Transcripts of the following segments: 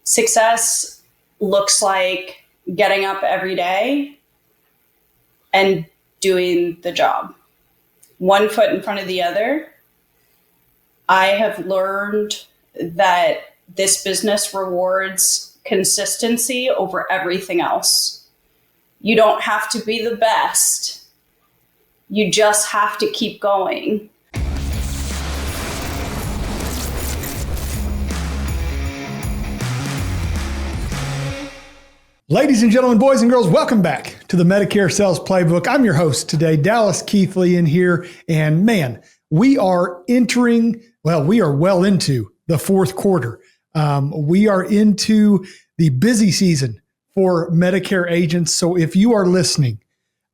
Success looks like getting up every day and doing the job, one foot in front of the other. I have learned that this business rewards consistency over everything else. You don't have to be the best. You just have to keep going. Ladies and gentlemen, boys and girls, welcome back to the Medicare Sales Playbook. I'm your host today, Dallas Keithley in here. And man, we are well into the fourth quarter. We are into the busy season for Medicare agents. So if you are listening,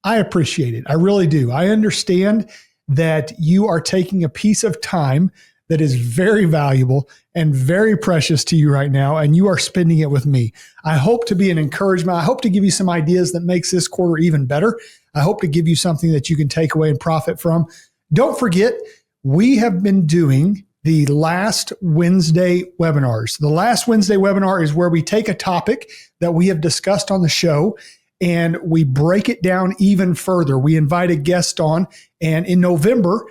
I appreciate it. I really do. I understand that you are taking a piece of time that is very valuable and very precious to you right now, and you are spending it with me. I hope to be an encouragement. I hope to give you some ideas that makes this quarter even better. I hope to give you something that you can take away and profit from. Don't forget, we have been doing the last Wednesday webinars. The last Wednesday webinar is where we take a topic that we have discussed on the show and we break it down even further. We invite a guest on, and in November,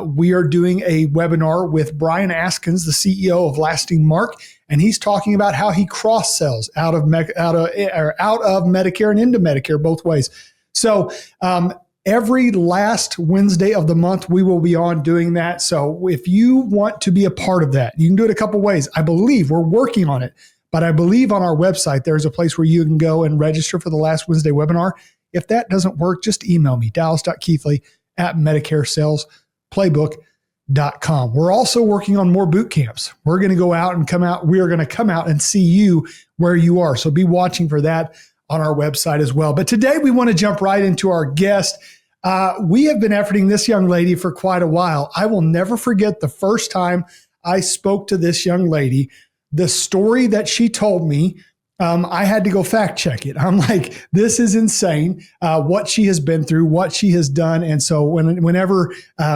we are doing a webinar with Brian Askins, the CEO of Lasting Mark, and he's talking about how he cross-sells out of Medicare and into Medicare both ways. So every last Wednesday of the month, we will be on doing that. So if you want to be a part of that, you can do it a couple ways. I believe we're working on it. But I believe on our website, there's a place where you can go and register for the last Wednesday webinar. If that doesn't work, just email me, dallas.keithley@MedicareSalesPlaybook.com. We're also working on more boot camps. We're going to go out and come out. We are going to come out and see you where you are. So be watching for that on our website as well. But today we want to jump right into our guest. We have been efforting this young lady for quite a while. I will never forget the first time I spoke to this young lady. The story that she told me, I had to go fact check it. I'm like, this is insane, what she has been through, what she has done. And so whenever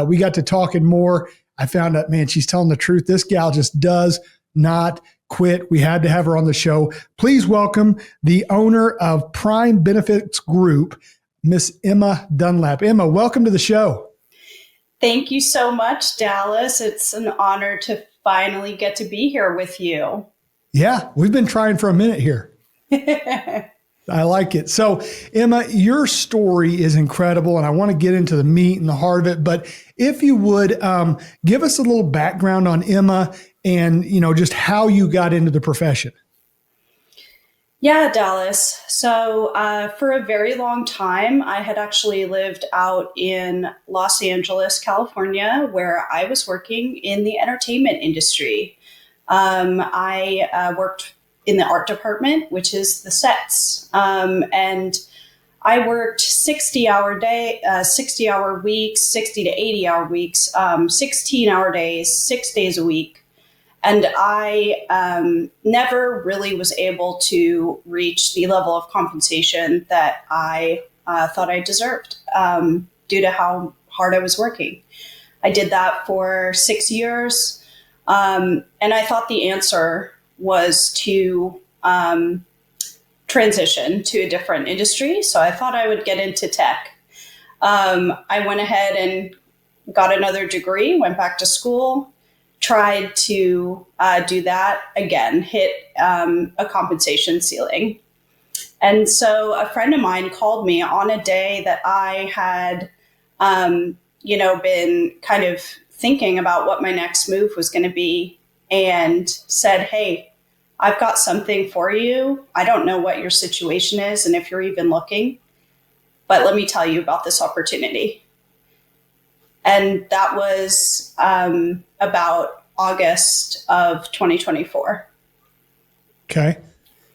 we got to talking more, I found out, man, she's telling the truth. This gal just does not quit. We had to have her on the show. Please welcome the owner of Prime Benefits Group, Miss Emma Dunlap. Emma, welcome to the show. Thank you so much, Dallas. It's an honor to finally get to be here with you. Yeah, we've been trying for a minute here. I like it. So, Emma, your story is incredible, and I want to get into the meat and the heart of it. But if you would give us a little background on Emma and, just how you got into the profession. Yeah, Dallas. So for a very long time, I had actually lived out in Los Angeles, California, where I was working in the entertainment industry. I worked in the art department, which is the sets. And I worked 60-hour weeks, 60 to 80-hour weeks, 16-hour days, 6 days a week. And I never really was able to reach the level of compensation that I thought I deserved due to how hard I was working. I did that for 6 years. And I thought the answer was to transition to a different industry. So I thought I would get into tech. I went ahead and got another degree, went back to school, tried to do that again, hit a compensation ceiling. And so a friend of mine called me on a day that I had, been kind of thinking about what my next move was going to be and said, hey, I've got something for you. I don't know what your situation is and if you're even looking, but let me tell you about this opportunity. And that was about August of 2024. Okay.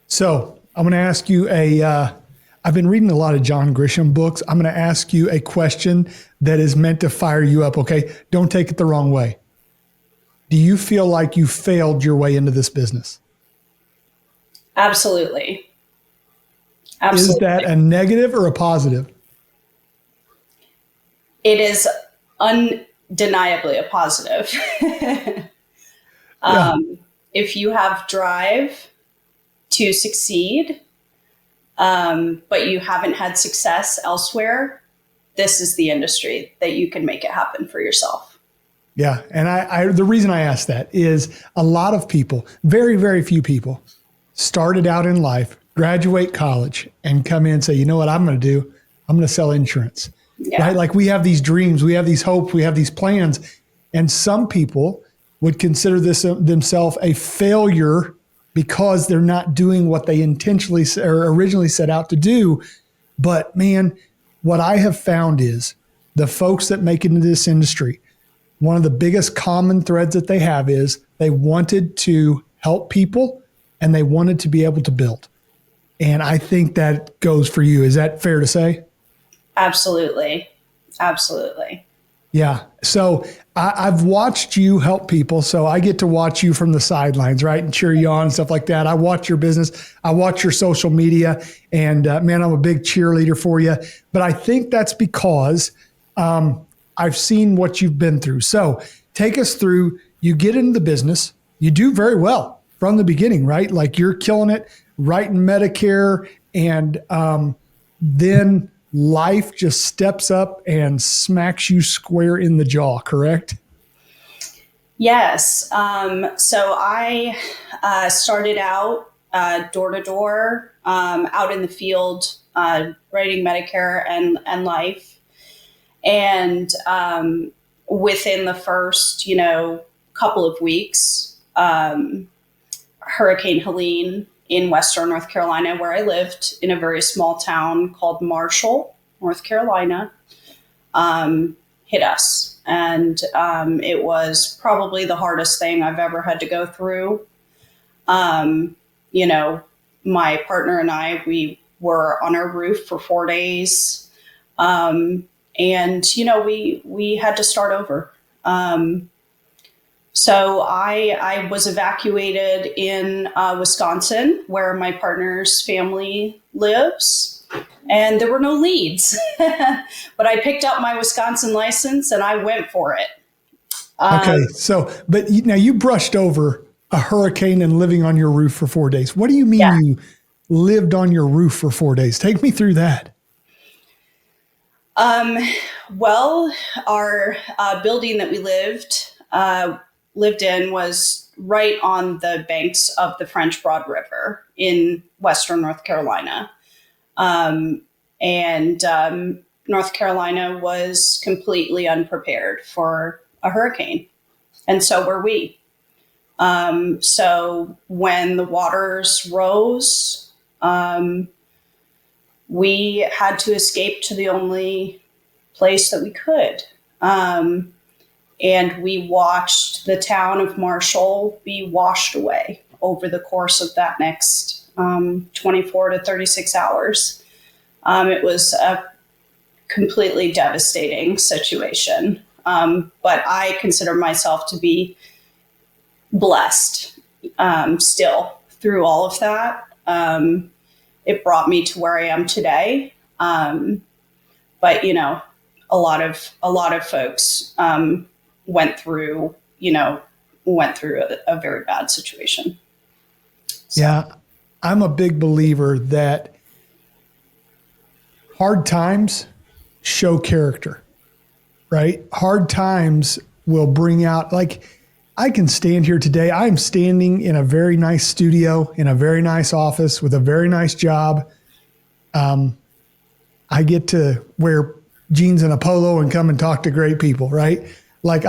So I'm going to ask you I've been reading a lot of John Grisham books. I'm going to ask you a question that is meant to fire you up. Okay. Don't take it the wrong way. Do you feel like you failed your way into this business? Absolutely. Is that a negative or a positive? It is undeniably a positive. If you have drive, to succeed, but you haven't had success elsewhere, this is the industry that you can make it happen for yourself. Yeah. And I the reason I ask that is a lot of people, very, very few people, started out in life, graduate college, and come in and say, you know what I'm going to do? I'm going to sell insurance. Yeah. Right? Like we have these dreams, we have these hopes, we have these plans. And some people would consider this themselves a failure because they're not doing what they intentionally or originally set out to do. But man, what I have found is the folks that make it into this industry, one of the biggest common threads that they have is they wanted to help people and they wanted to be able to build. And I think that goes for you. Is that fair to say? Absolutely. Absolutely. Yeah. So I've watched you help people. So I get to watch you from the sidelines, right? And cheer you on and stuff like that. I watch your business. I watch your social media. And man, I'm a big cheerleader for you. But I think that's because I've seen what you've been through. So take us through, you get into the business. You do very well from the beginning, right? Like you're killing it, writing Medicare. And then life just steps up and smacks you square in the jaw, correct? Yes. So I started out door to door, out in the field, writing Medicare and life. And within the first, couple of weeks, Hurricane Helene in Western North Carolina, where I lived in a very small town called Marshall, North Carolina, hit us. And it was probably the hardest thing I've ever had to go through. My partner and I, we were on our roof for 4 days. And we had to start over. So I was evacuated in Wisconsin, where my partner's family lives, and there were no leads. But I picked up my Wisconsin license and I went for it. Okay. So, but now you brushed over a hurricane and living on your roof for 4 days. What do you mean you lived on your roof for 4 days? Take me through that. Well, our building that we lived in was right on the banks of the French Broad River in Western North Carolina. North Carolina was completely unprepared for a hurricane. And so were we. So when the waters rose, we had to escape to the only place that we could. And we watched the town of Marshall be washed away over the course of that next 24 to 36 hours. It was a completely devastating situation. But I consider myself to be blessed still through all of that. It brought me to where I am today. But, a lot of folks went through a very bad situation. So. Yeah. I'm a big believer that hard times show character, right? Hard times will bring out, like, I can stand here today. I'm standing in a very nice studio, in a very nice office with a very nice job. I get to wear jeans and a polo and come and talk to great people, right? Like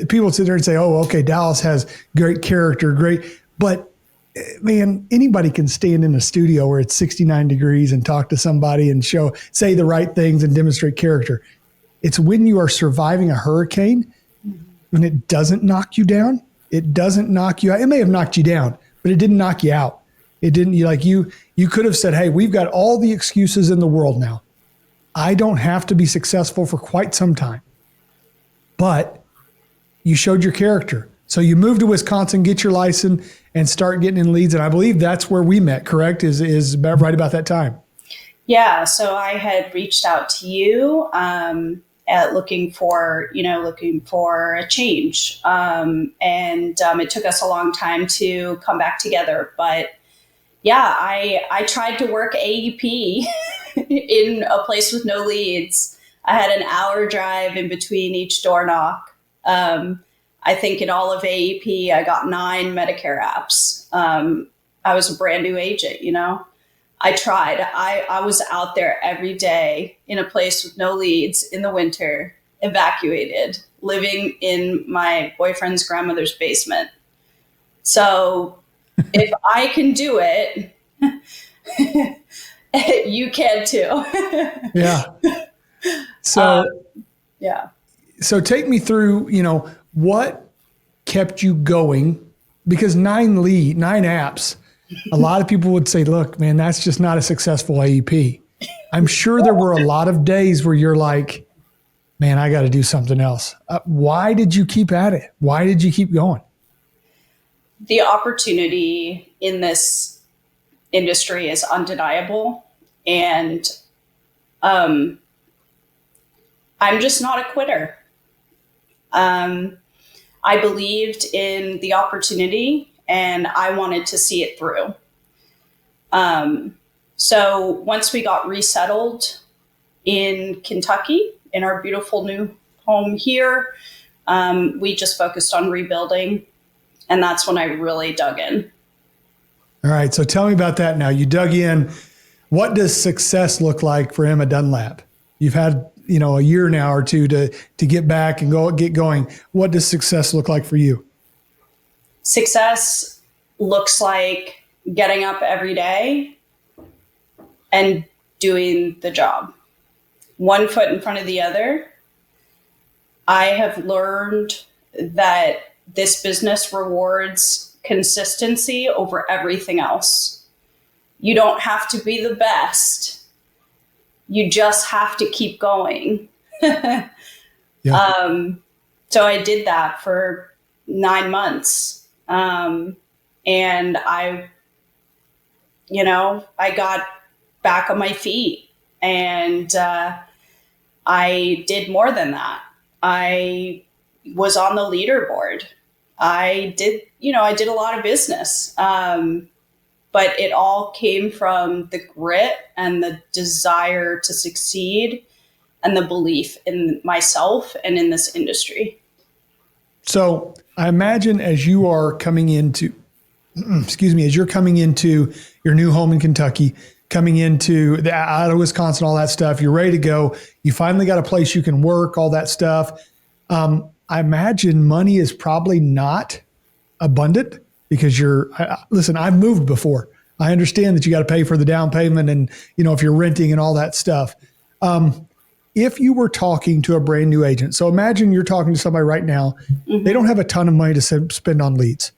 people sit there and say, oh, okay, Dallas has great character, but man, anybody can stand in a studio where it's 69 degrees and talk to somebody and say the right things and demonstrate character. It's when you are surviving a hurricane, when it doesn't knock you down, it doesn't knock you out. It may have knocked you down, but it didn't knock you out. It didn't, you could have said, hey, we've got all the excuses in the world now. I don't have to be successful for quite some time. But you showed your character. So you moved to Wisconsin, get your license, and start getting in leads. And I believe that's where we met, correct? Is right about that time. Yeah. So I had reached out to you looking for a change. It took us a long time to come back together. But Yeah, I tried to work AEP in a place with no leads. I had an hour drive in between each door knock. I think in all of AEP, I got 9 Medicare apps. I was a brand new agent, you know. I tried. I was out there every day in a place with no leads in the winter, evacuated, living in my boyfriend's grandmother's basement. So if I can do it, you can too. Yeah. So, Yeah. so take me through, what kept you going? Because 9 apps, a lot of people would say, look, man, that's just not a successful AEP. I'm sure there were a lot of days where you're like, man, I got to do something else. Why did you keep at it? Why did you keep going? The opportunity in this industry is undeniable. And I'm just not a quitter. I believed in the opportunity and I wanted to see it through. So once we got resettled in Kentucky, in our beautiful new home here, we just focused on rebuilding. And that's when I really dug in. All right. So tell me about that now. You dug in. What does success look like for Emma Dunlap? You've had, a year now or two to get back and get going. What does success look like for you? Success looks like getting up every day and doing the job. One foot in front of the other. I have learned that this business rewards consistency over everything else. You don't have to be the best. You just have to keep going. Yeah. So I did that for 9 months. And I got back on my feet and I did more than that. I was on the leaderboard. I did a lot of business. But it all came from the grit and the desire to succeed and the belief in myself and in this industry. So I imagine as you are coming into, as you're coming into your new home in Kentucky, coming into out of Wisconsin, all that stuff, you're ready to go. You finally got a place you can work, all that stuff. I imagine money is probably not abundant because listen, I've moved before. I understand that you got to pay for the down payment and, if you're renting and all that stuff. If you were talking to a brand new agent, so imagine you're talking to somebody right now, they don't have a ton of money to spend on leads.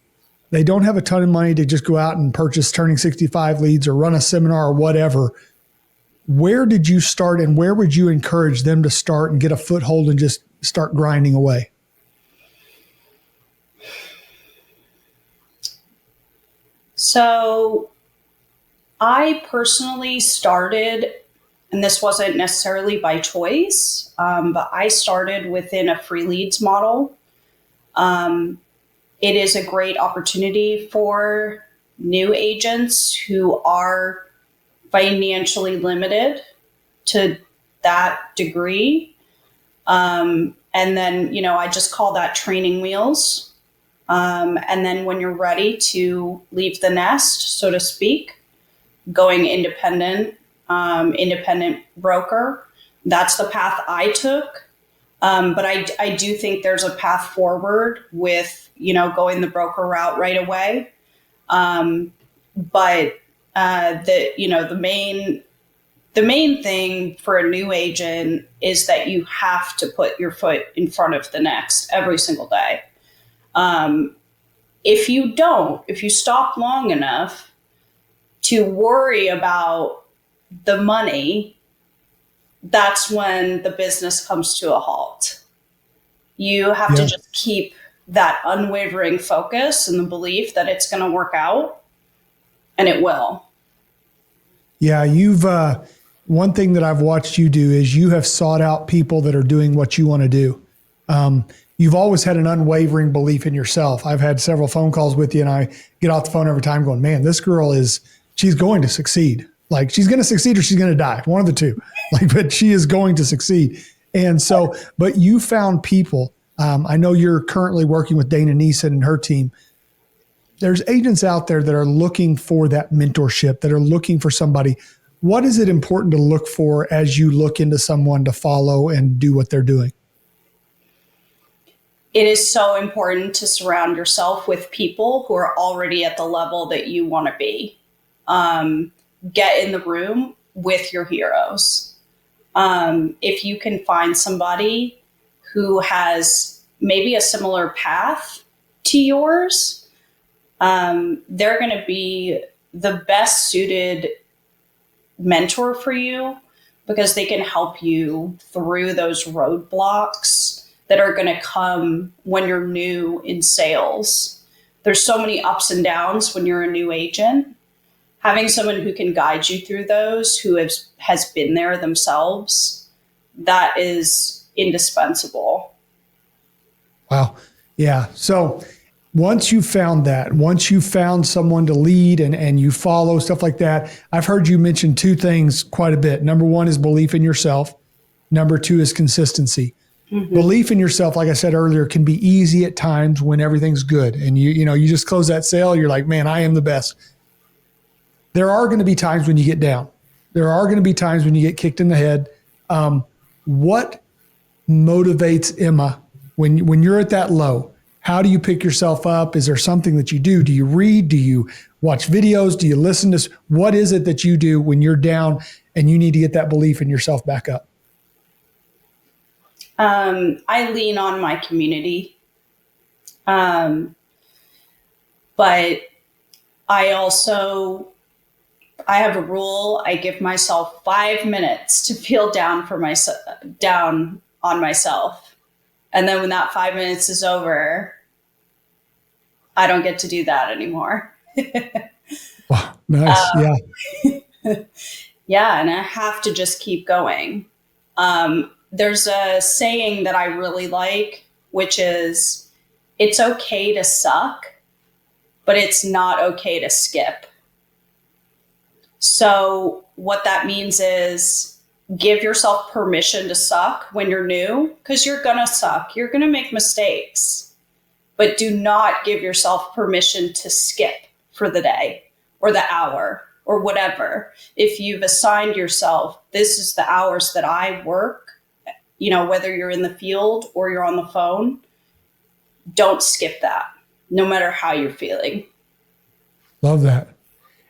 They don't have a ton of money to just go out and purchase Turning 65 leads or run a seminar or whatever. Where did you start and where would you encourage them to start and get a foothold and just start grinding away? So I personally started, and this wasn't necessarily by choice, but I started within a free leads model. It is a great opportunity for new agents who are financially limited to that degree. And then, I just call that training wheels. And then when you're ready to leave the nest, so to speak, going independent broker, that's the path I took. But I do think there's a path forward with, going the broker route right away. But the main thing for a new agent is that you have to put your foot in front of the next every single day. If you stop long enough to worry about the money, that's when the business comes to a halt. You have to just keep that unwavering focus and the belief that it's going to work out, and it will. Yeah, one thing that I've watched you do is you have sought out people that are doing what you want to do. You've always had an unwavering belief in yourself. I've had several phone calls with you and I get off the phone every time going, man, this girl she's going to succeed. Like she's going to succeed or she's going to die. One of the two. Like, but she is going to succeed. And so, but you found people. I know you're currently working with Dana Neeson and her team. There's agents out there that are looking for that mentorship, that are looking for somebody. What is it important to look for as you look into someone to follow and do what they're doing? It is so important to surround yourself with people who are already at the level that you want to be. Get in the room with your heroes. If you can find somebody who has maybe a similar path to yours, they're going to be the best suited mentor for you because they can help you through those roadblocks that are going to come when you're new in sales. There's so many ups and downs when you're a new agent. Having someone who can guide you through those, who has been there themselves, that is indispensable. Wow. Yeah. So once you found that, once you found someone to lead and you follow, stuff like that, I've heard you mention two things quite a bit. Number one is belief in yourself. Number two is consistency. Mm-hmm. Belief in yourself, like I said earlier, can be easy at times when everything's good. And you just close that sale, you're like, man, I am the best. There are going to be times when you get down. There are going to be times when you get kicked in the head. What motivates Emma when you're at that low? How do you pick yourself up? Is there something that you do? Do you read? Do you watch videos? Do you listen to? What is it that you do when you're down and you need to get that belief in yourself back up? I lean on my community. But I have a rule. I give myself 5 minutes to feel down on myself. And then when that 5 minutes is over, I don't get to do that anymore. Wow. Nice. Yeah. Yeah. And I have to just keep going. There's a saying that I really like, which is, it's okay to suck, but it's not okay to skip. So what that means is give yourself permission to suck when you're new, because you're going to suck. You're going to make mistakes, but do not give yourself permission to skip for the day or the hour or whatever. If you've assigned yourself, this is the hours that I work, whether you're in the field or you're on the phone, don't skip that, no matter how you're feeling. Love that.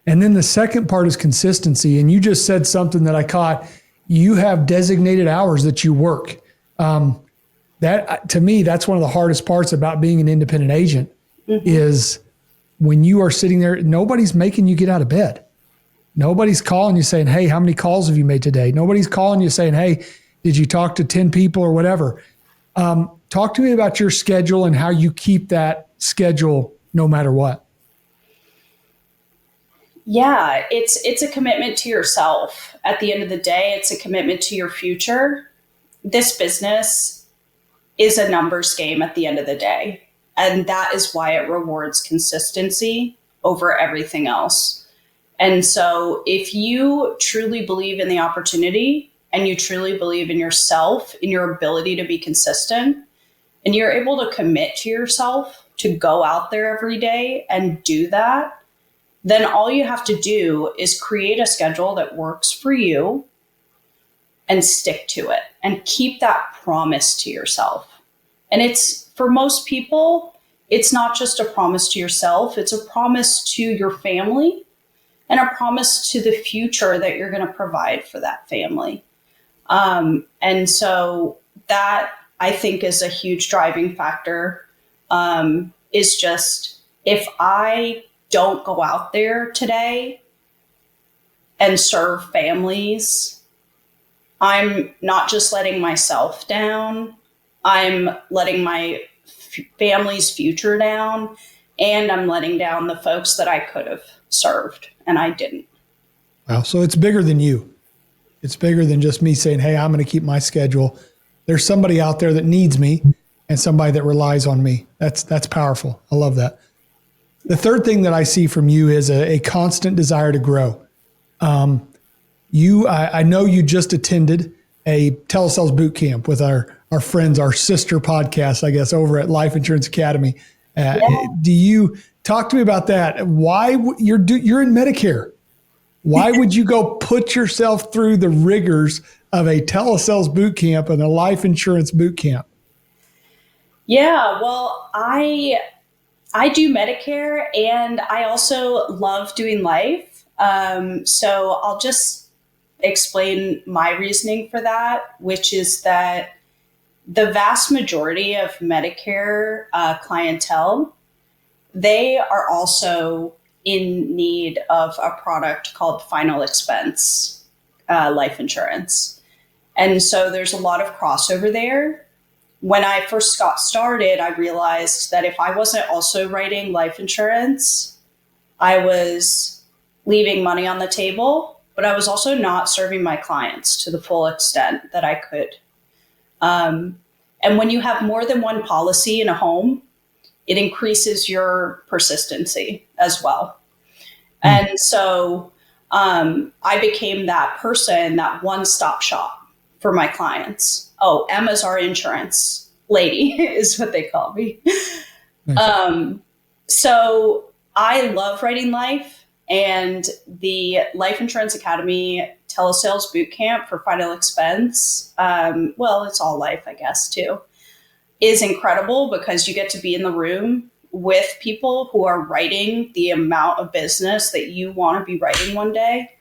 And then the second part is consistency. And you just said something that I caught. You have designated hours that you work. That to me, that's one of the hardest parts about being an independent agent is when you are sitting there, nobody's making you get out of bed. Nobody's calling you saying, hey, how many calls have you made today? Nobody's calling you saying, hey, did you talk to 10 people or whatever? Talk to me about your schedule and how you keep that schedule no matter what. Yeah, it's a commitment to yourself. At the end of the day, it's a commitment to your future. This business is a numbers game at the end of the day. And that is why it rewards consistency over everything else. And so if you truly believe in the opportunity and you truly believe in yourself, in your ability to be consistent, and you're able to commit to yourself to go out there every day and do that, then all you have to do is create a schedule that works for you and stick to it and keep that promise to yourself. And it's, for most people, it's not just a promise to yourself, it's a promise to your family and a promise to the future that you're going to provide for that family. And so that, I think, is a huge driving factor, is just, if I don't go out there today and serve families, I'm not just letting myself down, I'm letting my family's future down, and I'm letting down the folks that I could have served and I didn't. Wow. So it's bigger than you. It's bigger than just me saying, hey, I'm going to keep my schedule. There's somebody out there that needs me and somebody that relies on me. That's powerful. I love that. The third thing that I see from you is a constant desire to grow. I know you just attended a telesales boot camp with our friends, our sister podcast, I guess, over at Life Insurance Academy. Do you talk to me about that? Why you're in Medicare? Why would you go put yourself through the rigors of a telesales boot camp and a life insurance boot camp? Yeah, well, I do Medicare and I also love doing life. So I'll just explain my reasoning for that, which is that the vast majority of Medicare clientele, they are also in need of a product called final expense life insurance. And so there's a lot of crossover there. When I first got started, I realized that if I wasn't also writing life insurance, I was leaving money on the table, but I was also not serving my clients to the full extent that I could. And when you have more than one policy in a home, it increases your persistency as well. And so I became that person, that one-stop shop for my clients. Oh, Emma's our insurance lady is what they call me. Nice. So I love writing life, and the Life Insurance Academy telesales boot camp for final expense, well, it's all life, I guess, too, is incredible because you get to be in the room with people who are writing the amount of business that you want to be writing one day.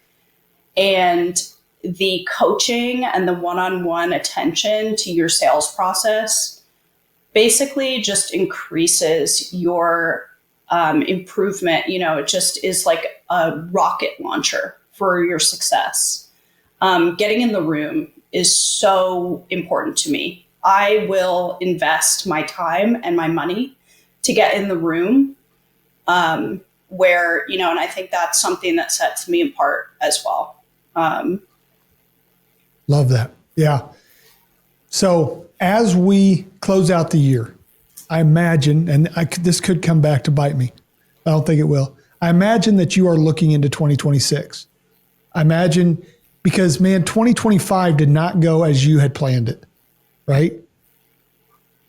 And the coaching and the one-on-one attention to your sales process basically just increases your improvement. You know, it just is like a rocket launcher for your success. Getting in the room is so important to me. I will invest my time and my money to get in the room where, and I think that's something that sets me apart as well. Love that. Yeah. So as we close out the year, I imagine, and this could come back to bite me. I don't think it will. I imagine that you are looking into 2026. I imagine because, man, 2025 did not go as you had planned it, right?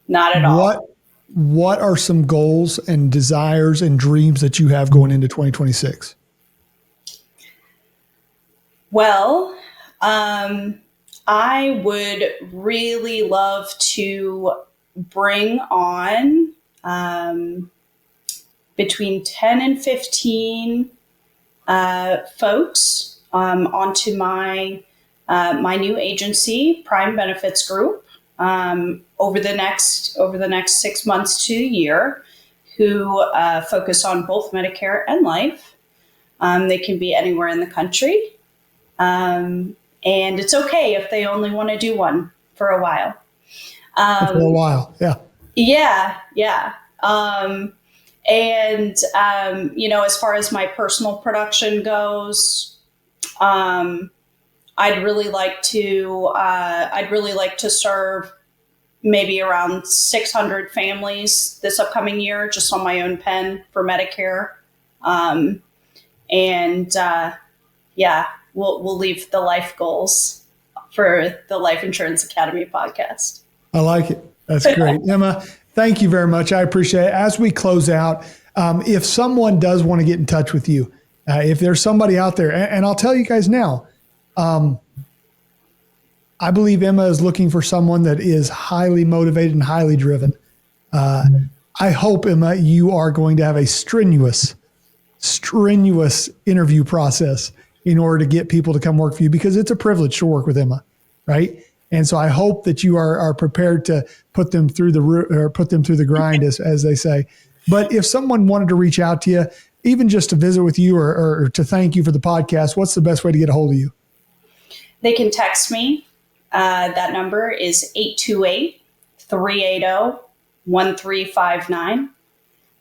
Not at all. What are some goals and desires and dreams that you have going into 2026? Well, I would really love to bring on between 10 and 15 folks onto my new agency, Prime Benefits Group, over the next 6 months to a year, who focus on both Medicare and life. They can be anywhere in the country. And it's okay if they only want to do one for a while. For a while, yeah. Yeah. As far as my personal production goes, I'd really like to serve maybe around 600 families this upcoming year, just on my own pen for Medicare. We'll leave the life goals for the Life Insurance Academy podcast. I like it. That's great. Emma, thank you very much. I appreciate it. As we close out, if someone does want to get in touch with you, if there's somebody out there, and I'll tell you guys now, I believe Emma is looking for someone that is highly motivated and highly driven. I hope, Emma, you are going to have a strenuous interview process in order to get people to come work for you, because it's a privilege to work with Emma, right? And so I hope that you are prepared to put them through the grind, as they say. But if someone wanted to reach out to you, even just to visit with you or to thank you for the podcast, what's the best way to get a hold of you? They can text me. That number is 828-380-1359.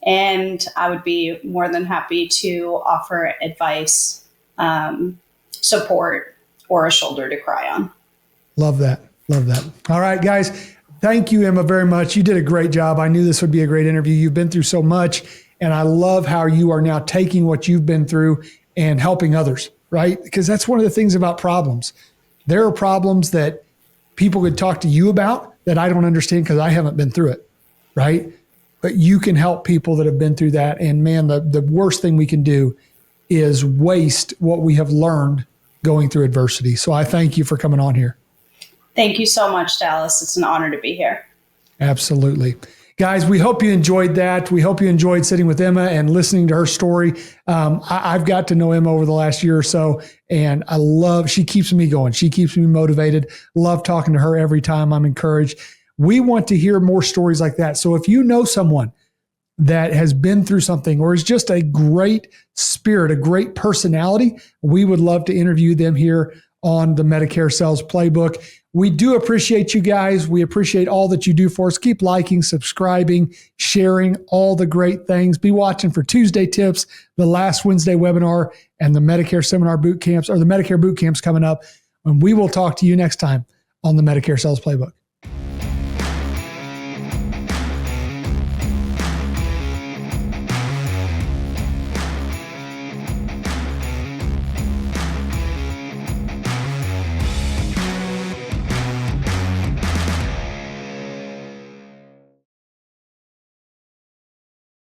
And I would be more than happy to offer advice, support, or a shoulder to cry on. Love that. All right, guys. Thank you, Emma, very much. You did a great job. I knew this would be a great interview. You've been through so much, And I love how you are now taking what you've been through and helping others, right? Because that's one of the things about problems. There are problems that people could talk to you about that I don't understand because I haven't been through it, right? But you can help people that have been through that. And man, the worst thing we can do is waste what we have learned going through adversity. So I thank you for coming on here. Thank you so much, Dallas. It's an honor to be here. Absolutely. Guys, we hope you enjoyed that. We hope you enjoyed sitting with Emma and listening to her story. I've got to know Emma over the last year or so, and she keeps me going. She keeps me motivated. Love talking to her every time I'm encouraged. We want to hear more stories like that. So if you know someone that has been through something or is just a great spirit, a great personality, we would love to interview them here on the Medicare Sales Playbook. We do appreciate you guys. We appreciate all that you do for us. Keep liking, subscribing, sharing, all the great things. Be watching for Tuesday tips, the last Wednesday webinar, and the Medicare seminar boot camps or the Medicare boot camps coming up. And we will talk to you next time on the Medicare Sales Playbook.